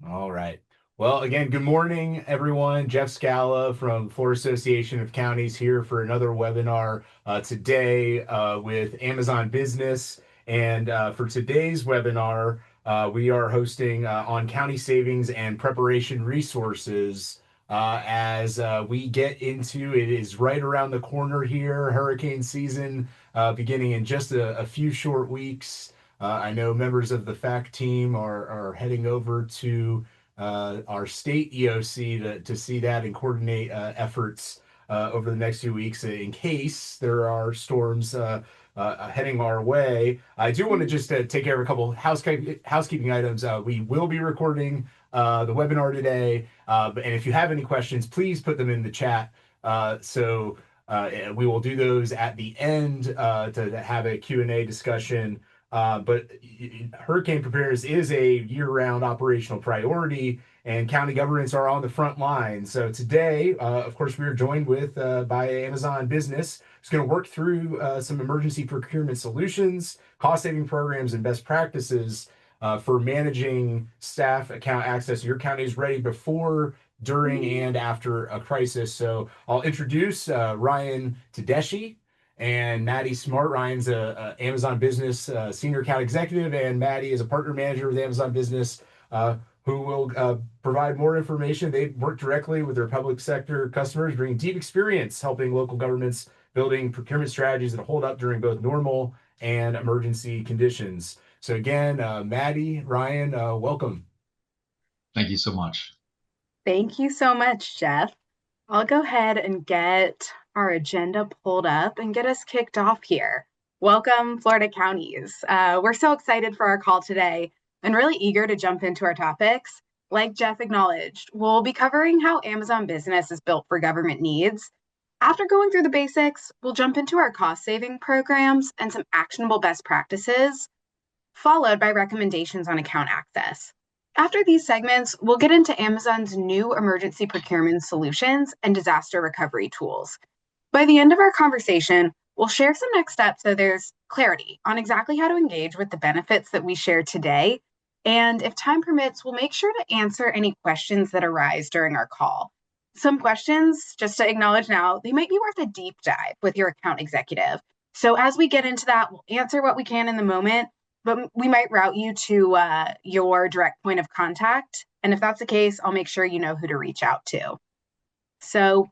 All right. Well, again, good morning, everyone. Jeff Scala from Florida Association of Counties here for another webinar today with Amazon Business. And for today's webinar, we are hosting on county savings and preparation resources as we get into it is right around the corner here, hurricane season beginning in just a few short weeks. I know members of the FAC team are heading over to our state EOC to see that and coordinate efforts over the next few weeks in case there are storms heading our way. I do want to just take care of a couple housekeeping items. We will be recording the webinar today, and if you have any questions, please put them in the chat. We will do those at the end to have a Q&A discussion. But hurricane preparedness is a year-round operational priority, and county governments are on the front line. So today, of course, we are joined with by Amazon Business. It's going to work through some emergency procurement solutions, cost-saving programs, and best practices for managing staff account access. Your county is ready before, during, and after a crisis. So I'll introduce Ryan Tedeschi and Maddie Smart. Ryan's a Amazon Business senior account executive, and Maddie is a partner manager with Amazon Business, who will provide more information. They work directly with their public sector customers, bringing deep experience helping local governments building procurement strategies that hold up during both normal and emergency conditions. So again, Maddie, Ryan, welcome. Thank you so much. Thank you so much, Jeff. I'll go ahead and get our agenda pulled up and get us kicked off here. Welcome, Florida counties. We're so excited for our call today and really eager to jump into our topics. Like Jeff acknowledged, we'll be covering how Amazon Business is built for government needs. After going through the basics, we'll jump into our cost-saving programs and some actionable best practices, followed by recommendations on account access. After these segments, we'll get into Amazon's new emergency procurement solutions and disaster recovery tools. By the end of our conversation, we'll share some next steps so there's clarity on exactly how to engage with the benefits that we share today. And if time permits, we'll make sure to answer any questions that arise during our call. Some questions, just to acknowledge now, they might be worth a deep dive with your account executive. So as we get into that, we'll answer what we can in the moment, but we might route you to your direct point of contact. And if that's the case, I'll make sure you know who to reach out to. So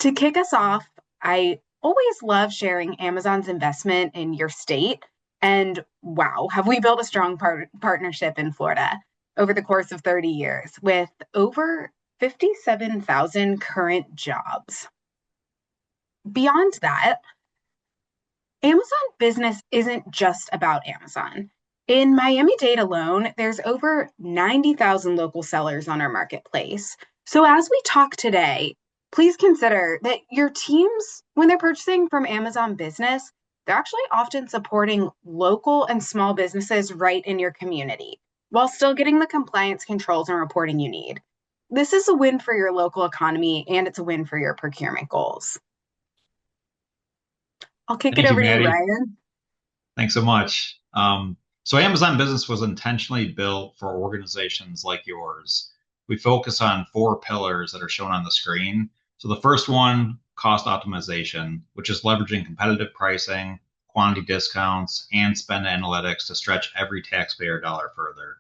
to kick us off, I always love sharing Amazon's investment in your state. And wow, have we built a strong partnership in Florida over the course of 30 years with over 57,000 current jobs. Beyond that, Amazon Business isn't just about Amazon. In Miami-Dade alone, there's over 90,000 local sellers on our marketplace. So as we talk today, please consider that your teams, when they're purchasing from Amazon Business, they're actually often supporting local and small businesses right in your community, while still getting the compliance controls and reporting you need. This is a win for your local economy, and it's a win for your procurement goals. I'll kick it Thank you, over to you, Maddie. Ryan. Thanks so much. So Amazon Business was intentionally built for organizations like yours. We focus on 4 pillars that are shown on the screen. So the first one, cost optimization, which is leveraging competitive pricing, quantity discounts, and spend analytics to stretch every taxpayer dollar further.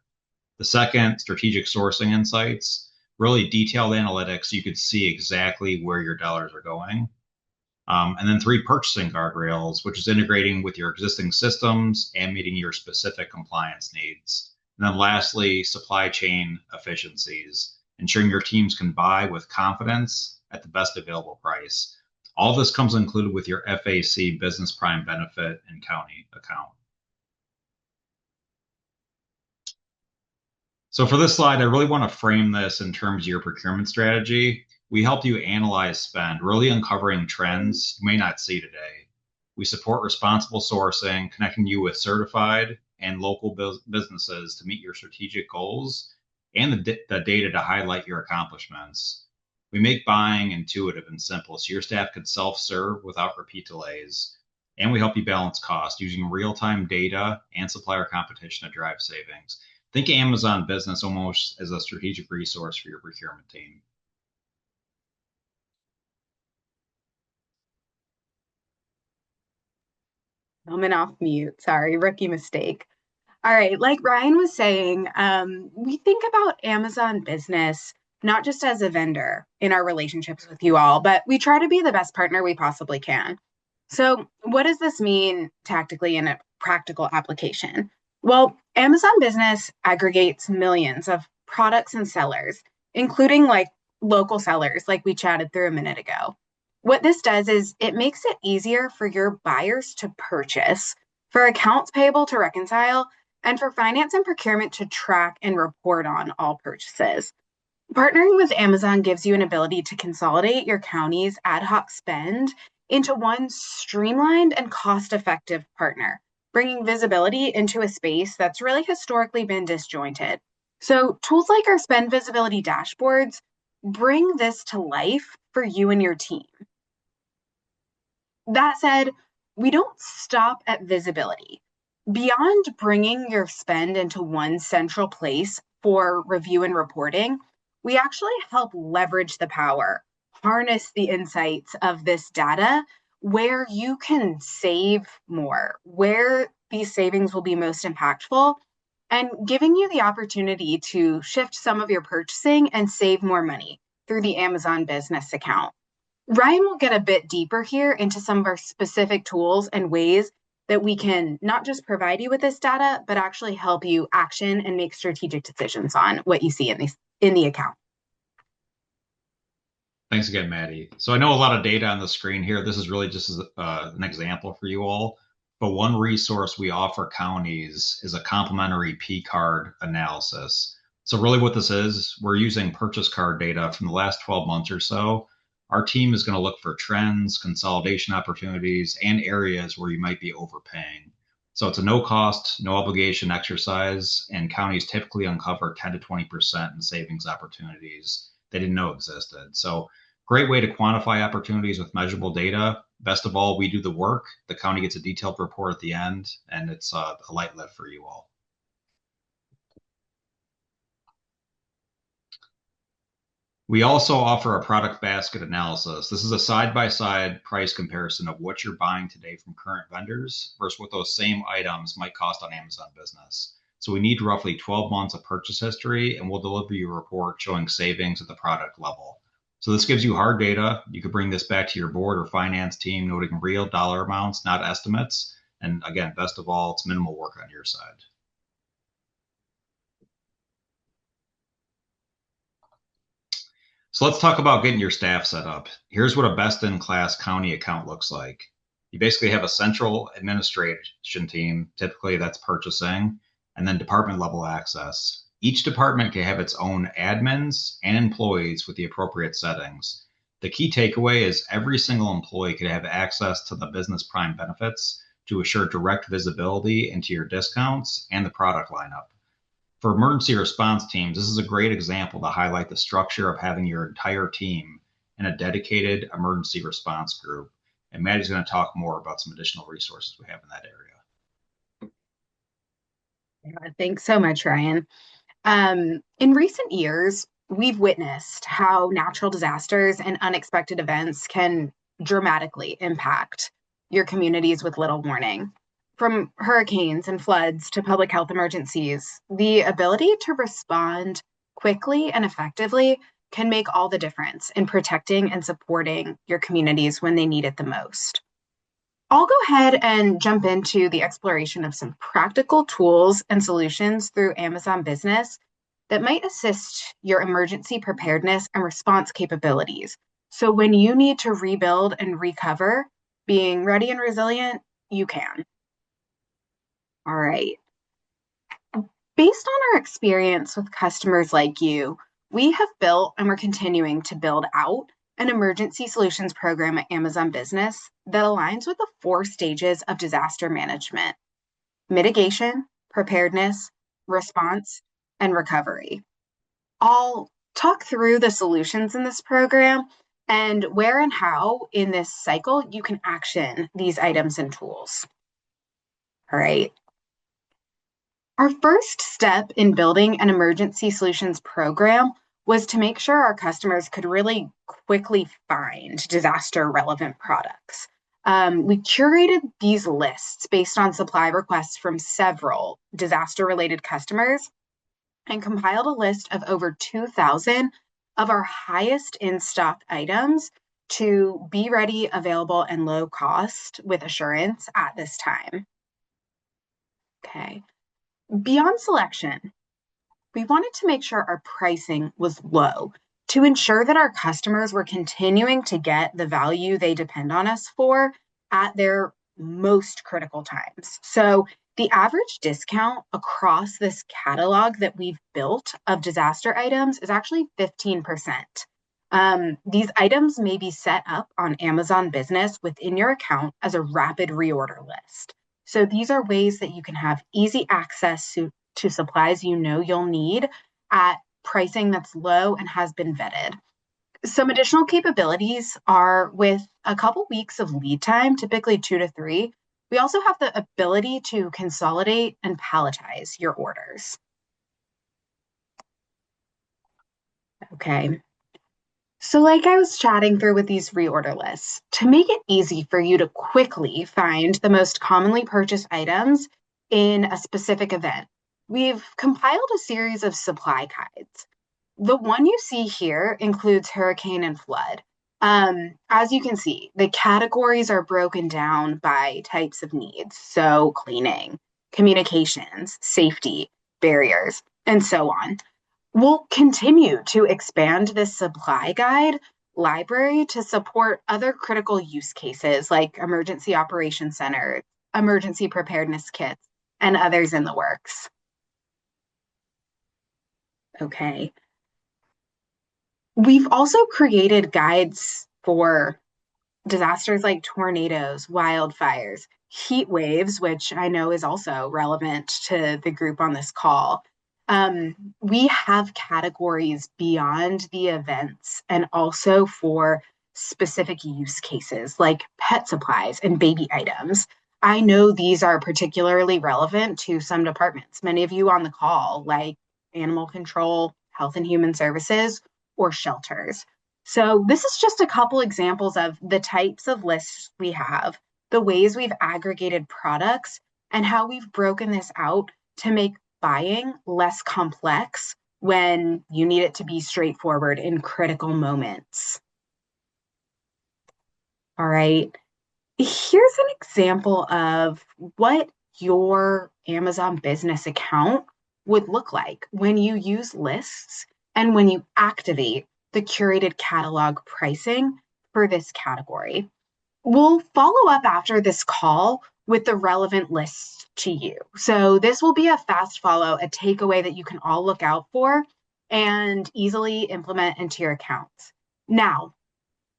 The second, strategic sourcing insights, really detailed analytics so you could see exactly where your dollars are going. And then 3, purchasing guardrails, which is integrating with your existing systems and meeting your specific compliance needs. And then lastly, supply chain efficiencies, ensuring your teams can buy with confidence at the best available price. All this comes included with your FAC Business Prime benefit and county account. So for this slide, I really want to frame this in terms of your procurement strategy. We help you analyze spend, really uncovering trends you may not see today. We support responsible sourcing, connecting you with certified and local businesses to meet your strategic goals and the data to highlight your accomplishments. We make buying intuitive and simple so your staff could self-serve without repeat delays. And we help you balance cost using real-time data and supplier competition to drive savings. Think Amazon Business almost as a strategic resource for your procurement team. I'm off mute. Sorry, rookie mistake. All right, like Ryan was saying, we think about Amazon Business not just as a vendor in our relationships with you all, but we try to be the best partner we possibly can. So, what does this mean tactically in a practical application? Well, Amazon Business aggregates millions of products and sellers, including like local sellers, like we chatted through a minute ago. What this does is it makes it easier for your buyers to purchase, for accounts payable to reconcile, and for finance and procurement to track and report on all purchases. Partnering with Amazon gives you an ability to consolidate your county's ad hoc spend into one streamlined and cost effective partner, bringing visibility into a space that's really historically been disjointed. So, tools like our spend visibility dashboards bring this to life for you and your team. That said, we don't stop at visibility. Beyond bringing your spend into one central place for review and reporting, we actually help leverage the power, harness the insights of this data where you can save more, where these savings will be most impactful, and giving you the opportunity to shift some of your purchasing and save more money through the Amazon business account. Ryan will get a bit deeper here into some of our specific tools and ways that we can not just provide you with this data, but actually help you action and make strategic decisions on what you see in the account. Thanks again, Maddie. So I know a lot of data on the screen here. This is really just an example for you all. But one resource we offer counties is a complimentary P card analysis. So really what this is, we're using purchase card data from the last 12 months or so. Our team is going to look for trends, consolidation opportunities, and areas where you might be overpaying. So it's a no cost, no obligation exercise, and counties typically uncover 10 to 20% in savings opportunities they didn't know existed. So great way to quantify opportunities with measurable data. Best of all, we do the work. The county gets a detailed report at the end, and it's a light lift for you all. We also offer a product basket analysis. This is a side-by-side price comparison of what you're buying today from current vendors versus what those same items might cost on Amazon Business. So we need roughly 12 months of purchase history, and we'll deliver you a report showing savings at the product level. So this gives you hard data. You could bring this back to your board or finance team, noting real dollar amounts, not estimates. And again, best of all, it's minimal work on your side. So let's talk about getting your staff set up. Here's what a best-in-class county account looks like. You basically have a central administration team, typically that's purchasing, and then department level access. Each department can have its own admins and employees with the appropriate settings. The key takeaway is every single employee can have access to the Business Prime benefits to assure direct visibility into your discounts and the product lineup. For emergency response teams, this is a great example to highlight the structure of having your entire team in a dedicated emergency response group. And Maddie's going to talk more about some additional resources we have in that area. Yeah, thanks so much, Ryan. In recent years, we've witnessed how natural disasters and unexpected events can dramatically impact your communities with little warning. From hurricanes and floods to public health emergencies, the ability to respond quickly and effectively can make all the difference in protecting and supporting your communities when they need it the most. I'll go ahead and jump into the exploration of some practical tools and solutions through Amazon Business that might assist your emergency preparedness and response capabilities. So when you need to rebuild and recover, being ready and resilient, you can. All right. Based on our experience with customers like you, we have built and we're continuing to build out an emergency solutions program at Amazon Business that aligns with the 4 stages of disaster management: mitigation, preparedness, response, and recovery. I'll talk through the solutions in this program and where and how in this cycle you can action these items and tools. All right. Our first step in building an emergency solutions program was to make sure our customers could really quickly find disaster relevant products. We curated these lists based on supply requests from several disaster related customers and compiled a list of over 2,000 of our highest in stock items to be ready, available, and low cost with assurance at this time. Okay. Beyond selection, we wanted to make sure our pricing was low to ensure that our customers were continuing to get the value they depend on us for at their most critical times. So the average discount across this catalog that we've built of disaster items is actually 15%. These items may be set up on Amazon Business within your account as a rapid reorder list. So these are ways that you can have easy access to supplies you know you'll need at pricing that's low and has been vetted. Some additional capabilities are with a couple weeks of lead time, typically 2 to 3. We also have the ability to consolidate and palletize your orders. Okay. So, like I was chatting through with these reorder lists, to make it easy for you to quickly find the most commonly purchased items in a specific event, we've compiled a series of supply guides. The one you see here includes hurricane and flood. As you can see, the categories are broken down by types of needs. So, cleaning, communications, safety, barriers, and so on. We'll continue to expand this supply guide library to support other critical use cases like emergency operations center, emergency preparedness kits, and others in the works. Okay. We've also created guides for disasters like tornadoes, wildfires, heat waves, which I know is also relevant to the group on this call. We have categories beyond the events and also for specific use cases like pet supplies and baby items. I know these are particularly relevant to some departments. Many of you on the call, like animal control, health and human services, or shelters. So this is just a couple examples of the types of lists we have, the ways we've aggregated products, and how we've broken this out to make buying less complex when you need it to be straightforward in critical moments. All right, here's an example of what your Amazon business account would look like when you use lists and when you activate the curated catalog pricing for this category. We'll follow up after this call with the relevant lists to you. So this will be a fast follow, a takeaway that you can all look out for and easily implement into your accounts. Now,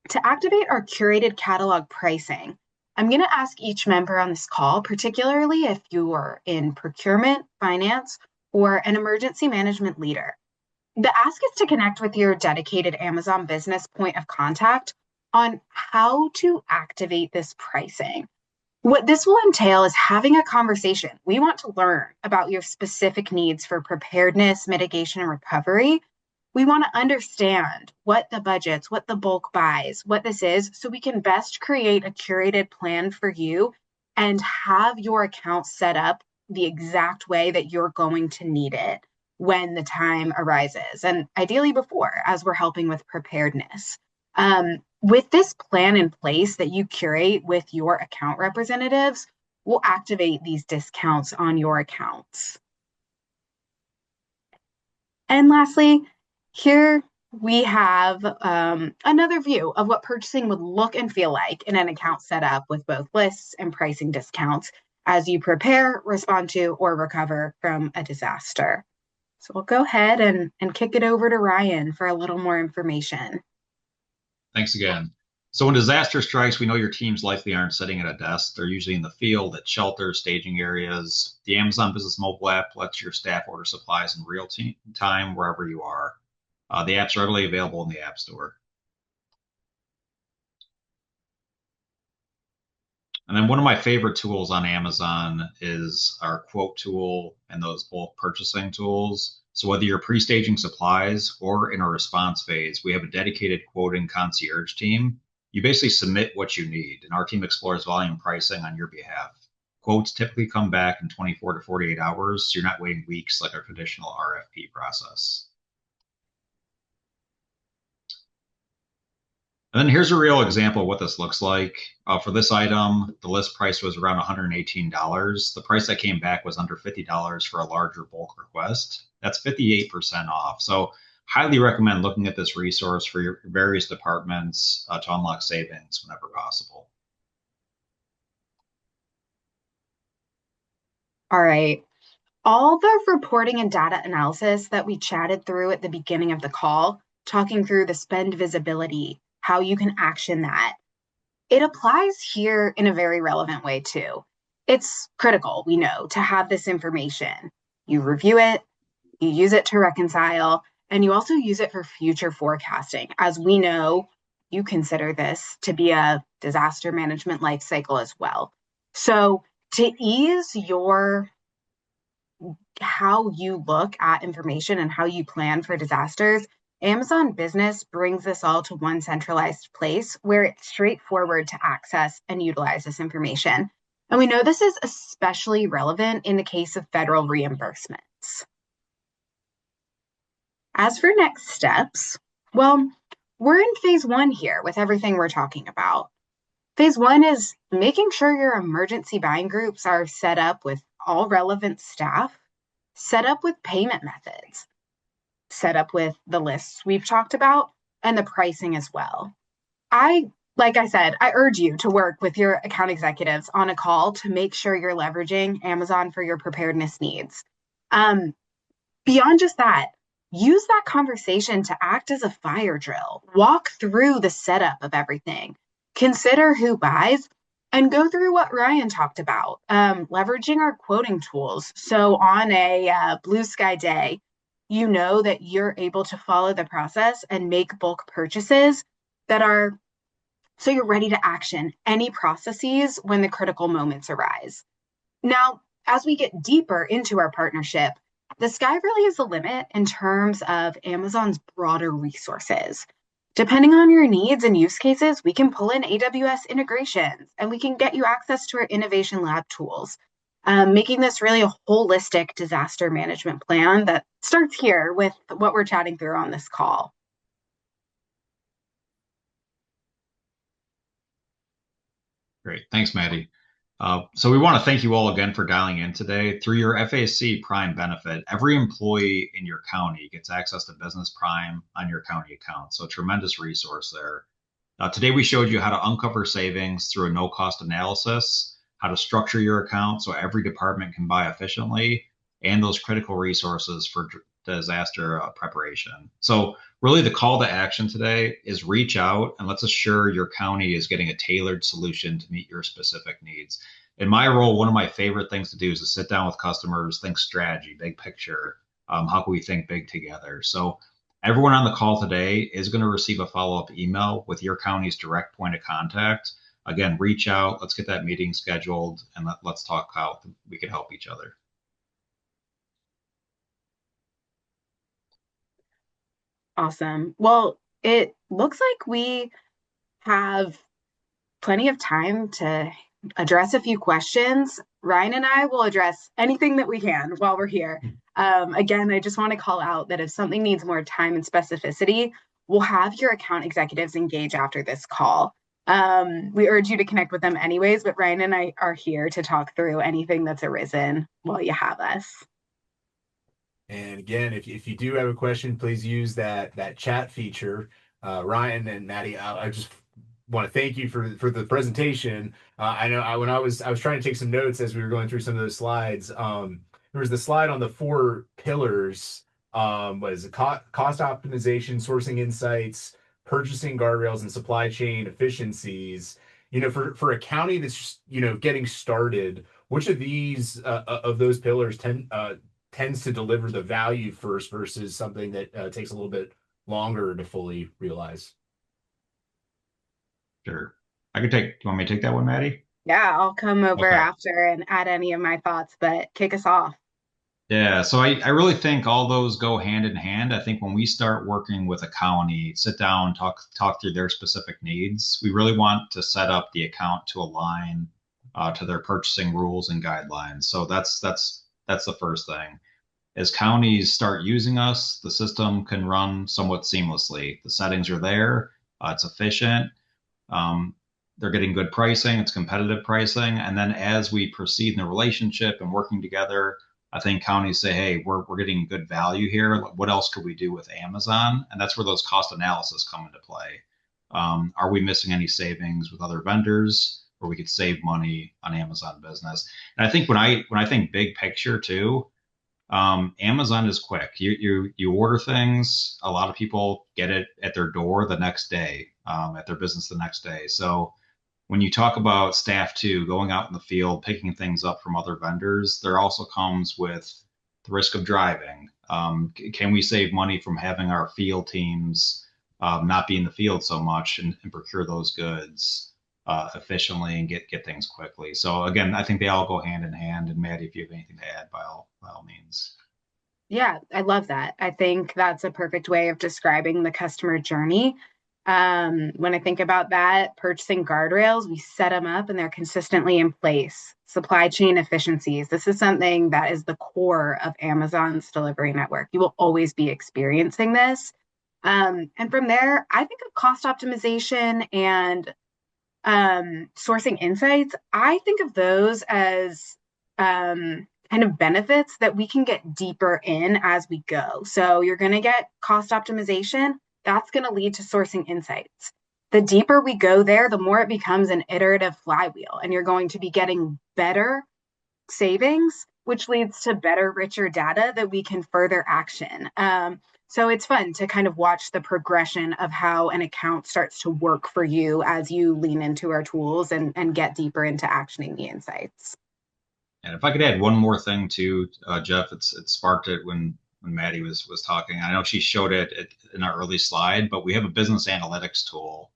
to activate our curated catalog pricing, I'm going to ask each member on this call, particularly if you are in procurement, finance, or an emergency management leader. The ask is to connect with your dedicated Amazon business point of contact on how to activate this pricing. What this will entail is having a conversation. We want to learn about your specific needs for preparedness, mitigation, and recovery. We want to understand what the budgets, what the bulk buys, what this is, so we can best create a curated plan for you and have your account set up the exact way that you're going to need it when the time arises, and ideally before, as we're helping with preparedness. With this plan in place that you curate with your account representatives, we'll activate these discounts on your accounts. And lastly, here we have another view of what purchasing would look and feel like in an account set up with both lists and pricing discounts as you prepare, respond to, or recover from a disaster. So we'll go ahead and kick it over to Ryan for a little more information. Thanks again. So when disaster strikes, we know your teams likely aren't sitting at a desk. They're usually in the field, at shelters, staging areas. The Amazon Business mobile app lets your staff order supplies in real time wherever you are. The app's readily available in the App Store. And then one of my favorite tools on Amazon is our quote tool and those bulk purchasing tools. So whether you're pre-staging supplies or in a response phase, we have a dedicated quoting concierge team. You basically submit what you need, and our team explores volume pricing on your behalf. Quotes typically come back in 24 to 48 hours, so you're not waiting weeks like a traditional RFP process. And then here's a real example of what this looks like. For this item, the list price was around $118. The price that came back was under $50 for a larger bulk request. That's 58% off. So highly recommend looking at this resource for your various departments to unlock savings whenever possible. All right. All the reporting and data analysis that we chatted through at the beginning of the call, talking through the spend visibility, how you can action that, it applies here in a very relevant way too. It's critical, we know, to have this information. You review it, you use it to reconcile, and you also use it for future forecasting. As we know, you consider this to be a disaster management life cycle as well. So to ease your how you look at information and how you plan for disasters, Amazon Business brings this all to one centralized place where it's straightforward to access and utilize this information. And we know this is especially relevant in the case of federal reimbursements. As for next steps, well, we're in phase one here with everything we're talking about. Phase one is making sure your emergency buying groups are set up with all relevant staff, set up with payment methods, set up with the lists we've talked about, and the pricing as well. Like I said, I urge you to work with your account executives on a call to make sure you're leveraging Amazon for your preparedness needs. Beyond just that, use that conversation to act as a fire drill. Walk through the setup of everything. Consider who buys and go through what Ryan talked about, leveraging our quoting tools. So on a blue sky day, you know that you're able to follow the process and make bulk purchases that are so you're ready to action any processes when the critical moments arise. Now, as we get deeper into our partnership, the sky really is the limit in terms of Amazon's broader resources. Depending on your needs and use cases, we can pull in AWS integrations and we can get you access to our innovation lab tools, making this really a holistic disaster management plan that starts here with what we're chatting through on this call. Great. Thanks, Maddie. So we want to thank you all again for dialing in today. Through your FAC Prime benefit, every employee in your county gets access to Business Prime on your county account. So a tremendous resource there. Today we showed you how to uncover savings through a no-cost analysis, how to structure your account so every department can buy efficiently, and those critical resources for disaster preparation. So really the call to action today is reach out and let's assure your county is getting a tailored solution to meet your specific needs. In my role, one of my favorite things to do is to sit down with customers, think strategy, big picture. How can we think big together? So everyone on the call today is going to receive a follow-up email with your county's direct point of contact. Again, reach out, let's get that meeting scheduled, and let's talk how we can help each other. Awesome. Well, it looks like we have plenty of time to address a few questions. Ryan and I will address anything that we can while we're here. Again, I just want to call out that if something needs more time and specificity, we'll have your account executives engage after this call. We urge you to connect with them anyways, but Ryan and I are here to talk through anything that's arisen while you have us. And again, if you do have a question, please use that chat feature. Ryan and Maddie, I just want to thank you for the presentation. I know when I was trying to take some notes as we were going through some of those slides. There was the slide on the 4 pillars. Was it cost optimization, sourcing insights, purchasing guardrails, and supply chain efficiencies. For a county that's just, getting started, which of these of those pillars tends to deliver the value first versus something that takes a little bit longer to fully realize? Sure. Do you want me to take that one, Maddie? Yeah, I'll come over Okay. after and add any of my thoughts, but kick us off. Yeah, so I really think all those go hand in hand. I think when we start working with a county, sit down, talk through their specific needs, we really want to set up the account to align to their purchasing rules and guidelines. So that's the first thing. As counties start using us, the system can run somewhat seamlessly. The settings are there, it's efficient. Um, they're getting good pricing, it's competitive pricing. And then as we proceed in the relationship and working together, I think counties say, hey, we're getting good value here. What else could we do with Amazon? And that's where those cost analysis come into play. Are we missing any savings with other vendors where we could save money on Amazon business? And I think when I think big picture too, Amazon is quick. You order things. A lot of people get it at their door the next day, at their business the next day. So when you talk about staff too, going out in the field, picking things up from other vendors, there also comes with the risk of driving. Can we save money from having our field teams not be in the field so much and procure those goods efficiently and get things quickly? So again, I think they all go hand in hand. And Maddie, if you have anything to add, by all means. Yeah, I love that. I think that's a perfect way of describing the customer journey. When I think about that, purchasing guardrails, we set them up and they're consistently in place. Supply chain efficiencies. This is something that is the core of Amazon's delivery network. You will always be experiencing this. And from there, I think of cost optimization and sourcing insights. I think of those as kind of benefits that we can get deeper in as we go. So you're going to get cost optimization. That's going to lead to sourcing insights. The deeper we go there, the more it becomes an iterative flywheel, and you're going to be getting better savings, which leads to better, richer data that we can further action. So it's fun to kind of watch the progression of how an account starts to work for you as you lean into our tools and get deeper into actioning the insights. And if I could add one more thing to Jeff, it sparked it when Maddie was talking. I know she showed it in our early slide, but we have a business analytics tool,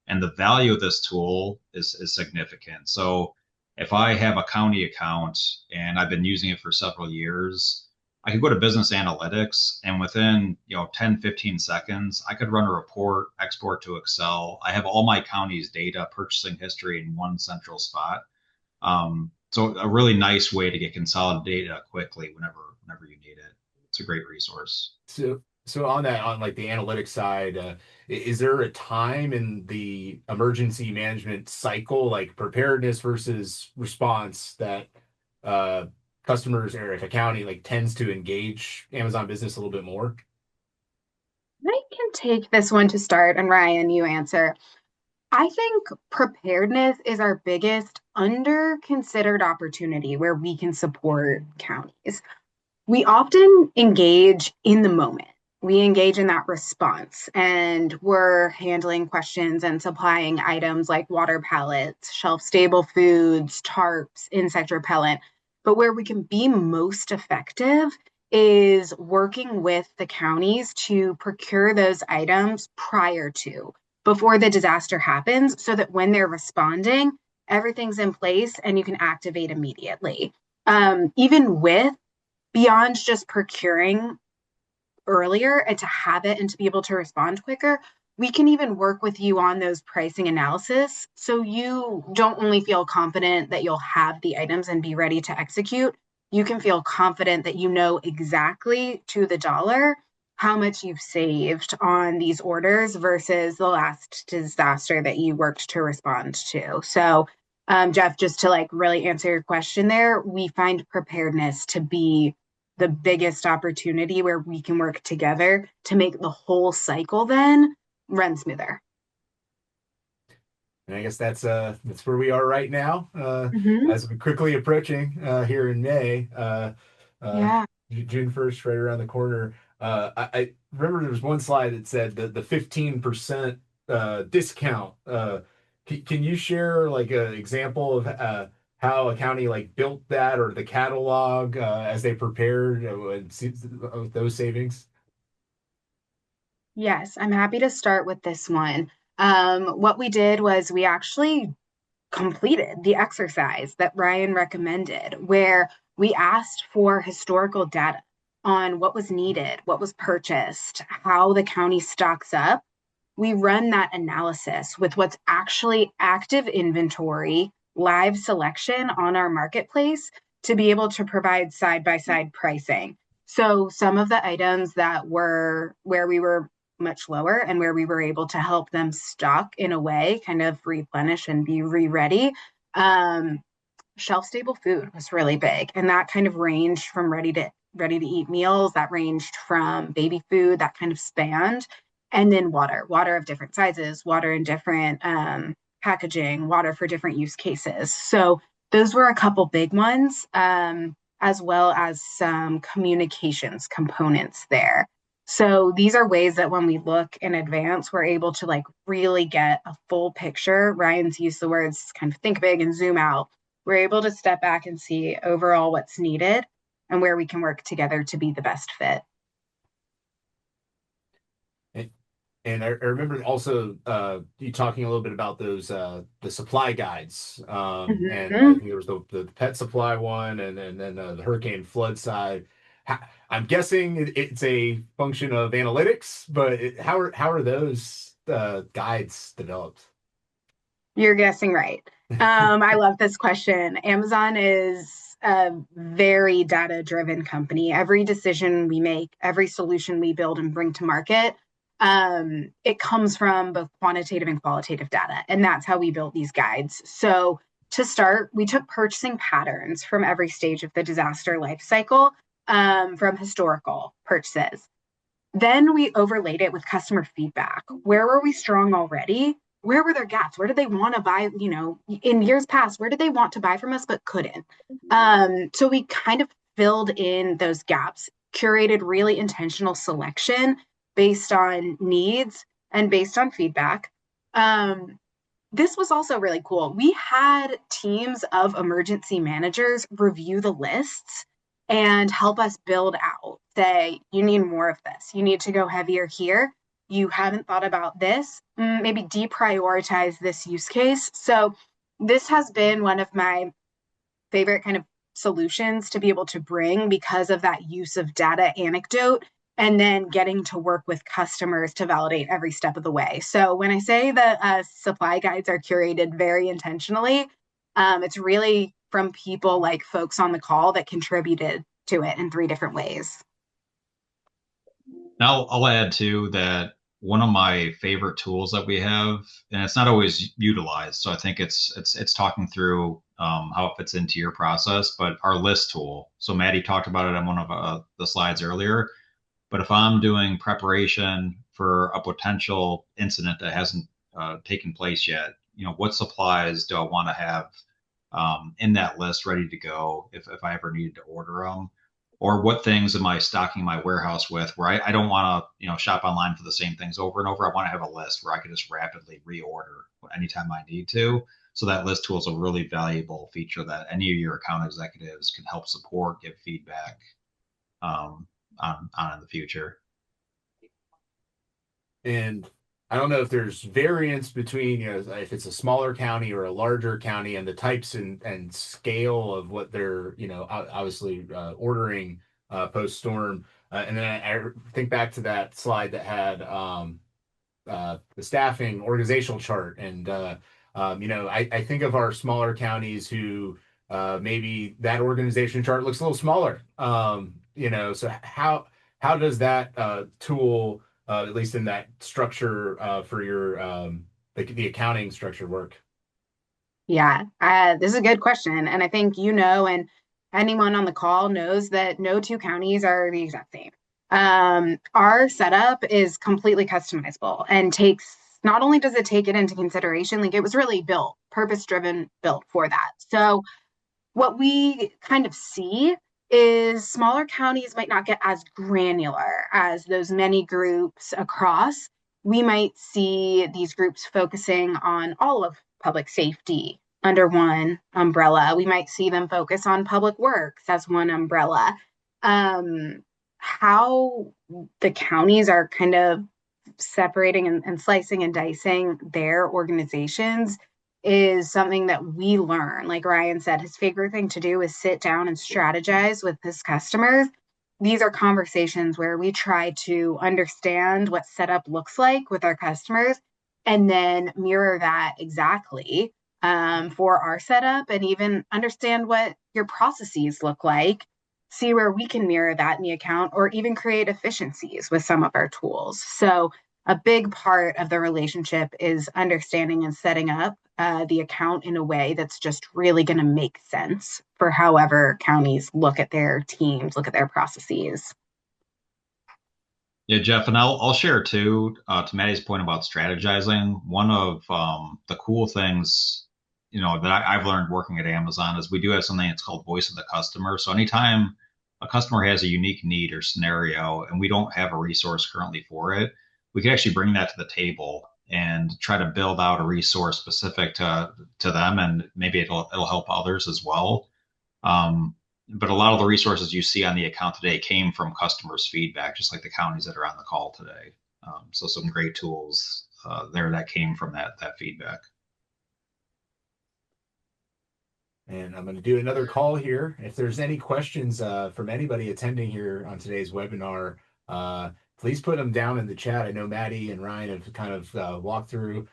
and the value of this tool is significant. So if I have a county account and I've been using it for several years, I could go to business analytics and within 10, 15 seconds, I could run a report, export to Excel. I have all my county's data, purchasing history in one central spot. So a really nice way to get consolidated data quickly whenever you need it. It's a great resource. So on that, on like the analytics side, is there a time in the emergency management cycle, like preparedness versus response, that uh, customers or if a county like tends to engage Amazon Business a little bit more? I can take this one to start, and Ryan, you answer. I think preparedness is our biggest under considered opportunity where we can support counties. We often engage in the moment. We engage in that response, and we're handling questions and supplying items like water pallets, shelf stable foods, tarps, insect repellent. But where we can be most effective is working with the counties to procure those items prior to, before the disaster happens, so that when they're responding, everything's in place and you can activate immediately. Even with beyond just procuring earlier and to have it and to be able to respond quicker, we can even work with you on those pricing analysis so you don't only feel confident that you'll have the items and be ready to execute. You can feel confident that you know exactly to the dollar how much you've saved on these orders versus the last disaster that you worked to respond to. So, Jeff, just to like really answer your question there, we find preparedness to be the biggest opportunity where we can work together to make the whole cycle then run smoother. And I guess that's where we are right now, Mm-hmm. as we're quickly approaching here in May, uh, Yeah. June 1st, right around the corner. I remember there was one slide that said the 15% discount. Can you share like an example of how a county like built that or the catalog as they prepared those savings? Yes, I'm happy to start with this one. What we did was we actually completed the exercise that Ryan recommended, where we asked for historical data on what was needed, what was purchased, how the county stocks up. We run that analysis with what's actually active inventory, live selection on our marketplace to be able to provide side by side pricing. So some of the items that were where we were much lower and where we were able to help them stock in a way, kind of replenish and be re-ready. Shelf stable food was really big, and that kind of ranged from ready to eat meals, that ranged from baby food, that kind of spanned, and then water of different sizes, water in different packaging, water for different use cases. So those were a couple big ones, as well as some communications components there. So these are ways that when we look in advance, we're able to like really get a full picture. Ryan's used the words kind of think big and zoom out. We're able to step back and see overall what's needed and where we can work together to be the best fit. And I remember also you talking a little bit about those the supply guides, and I Mm-hmm. think there was the pet supply one, and then the hurricane flood side. I'm guessing it's a function of analytics, but how are those guides developed? You're guessing right. I love this question. Amazon is a very data-driven company. Every decision we make, every solution we build and bring to market, it comes from both quantitative and qualitative data, and that's how we built these guides. So to start, we took purchasing patterns from every stage of the disaster life cycle, from historical purchases. Then we overlaid it with customer feedback. Where were we strong already? Where were their gaps? Where did they want to buy? You know, in years past, where did they want to buy from us but couldn't? So we kind of filled in those gaps, curated really intentional selection based on needs and based on feedback. Um, this was also really cool. We had teams of emergency managers review the lists and help us build out, say, you need more of this. You need to go heavier here. You haven't thought about this. Maybe deprioritize this use case. So, this has been one of my favorite kind of solutions to be able to bring because of that use of data anecdote and then getting to work with customers to validate every step of the way. So when I say that supply guides are curated very intentionally, it's really from people like folks on the call that contributed to it in 3 different ways. Now I'll add too that one of my favorite tools that we have, and it's not always utilized, so I think it's talking through how it fits into your process, but our list tool. So Maddie talked about it on one of the slides earlier. But if I'm doing preparation for a potential incident that hasn't taken place yet, what supplies do I want to have in that list ready to go if I ever needed to order them? Or what things am I stocking my warehouse with where I don't want to, shop online for the same things over and over. I want to have a list where I can just rapidly reorder anytime I need to. So that list tool is a really valuable feature that any of your account executives can help support, give feedback on in the future. And I don't know if there's variance between, if it's a smaller county or a larger county and the types and scale of what they're, obviously ordering post storm. And then I think back to that slide that had the staffing organizational chart. And, I think of our smaller counties who maybe that organization chart looks a little smaller. So how does that tool, at least in that structure for your the accounting structure work? Yeah, this is a good question. And I think and anyone on the call knows that no 2 counties are the exact same. Our setup is completely customizable and takes not only does it take it into consideration, like it was really built, purpose driven, built for that. So what we kind of see is smaller counties might not get as granular as those many groups across. We might see these groups focusing on all of public safety under one umbrella. We might see them focus on public works as one umbrella. How the counties are kind of separating and slicing and dicing their organizations is something that we learn. Like Ryan said, his favorite thing to do is sit down and strategize with his customers. These are conversations where we try to understand what setup looks like with our customers and then mirror that exactly for our setup and even understand what your processes look like, see where we can mirror that in the account or even create efficiencies with some of our tools. So a big part of the relationship is understanding and setting up the account in a way that's just really going to make sense for however counties look at their teams, look at their processes. Yeah, Jeff, and I'll share too. To Maddie's point about strategizing, one of the cool things, that I've learned working at Amazon is we do have something that's called voice of the customer. So anytime a customer has a unique need or scenario, and we don't have a resource currently for it, we can actually bring that to the table and try to build out a resource specific to them, and maybe it'll help others as well. Um, but a lot of the resources you see on the account today came from customers' feedback, just like the counties that are on the call today. So some great tools there that came from that feedback. And I'm going to do another call here. If there's any questions from anybody attending here on today's webinar, please put them down in the chat. I know Maddie and Ryan have kind of walked through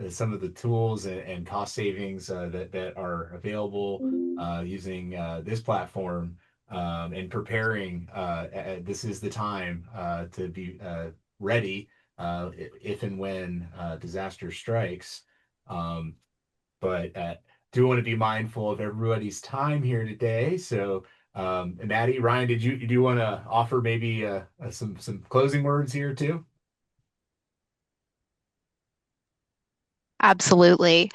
some of the tools and cost savings that are available using this platform and preparing. This is the time to be ready if and when disaster strikes. But do want to be mindful of everybody's time here today. So, Maddie, Ryan, do you want to offer maybe some closing words here too? Absolutely.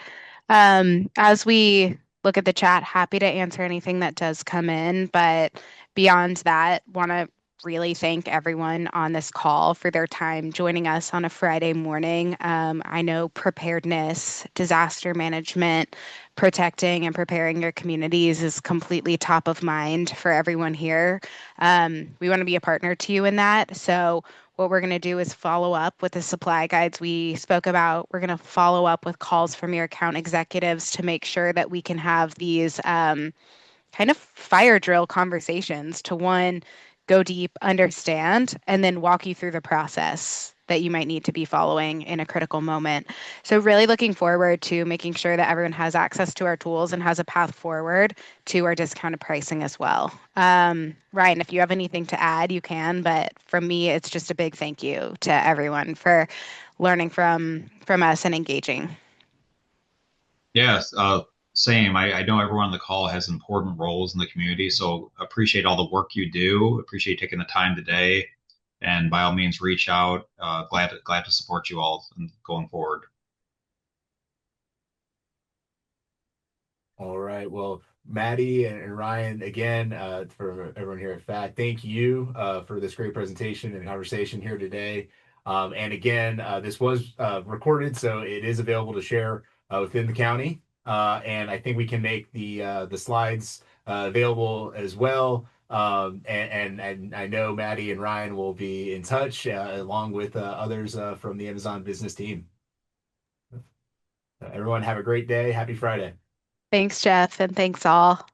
As we look at the chat, happy to answer anything that does come in. But beyond that, want to really thank everyone on this call for their time joining us on a Friday morning. I know preparedness, disaster management, protecting and preparing your communities is completely top of mind for everyone here. We want to be a partner to you in that. So what we're going to do is follow up with the supply guides we spoke about. We're going to follow up with calls from your account executives to make sure that we can have these kind of fire drill conversations to one, go deep, understand, and then walk you through the process that you might need to be following in a critical moment. So really looking forward to making sure that everyone has access to our tools and has a path forward to our discounted pricing as well. Ryan, if you have anything to add, you can, but from me, it's just a big thank you to everyone for learning from us and engaging. Yes, same. I know everyone on the call has important roles in the community, so appreciate all the work you do. Appreciate taking the time today, and by all means, reach out. Glad to support you all going forward. All right. Well, Maddie and Ryan, again, for everyone here at FAC, thank you for this great presentation and conversation here today. And again, this was recorded, so it is available to share within the county. And I think we can make the slides available as well. And I know Maddie and Ryan will be in touch along with others from the Amazon business team. Everyone have a great day. Happy Friday. Thanks, Jeff, and thanks all.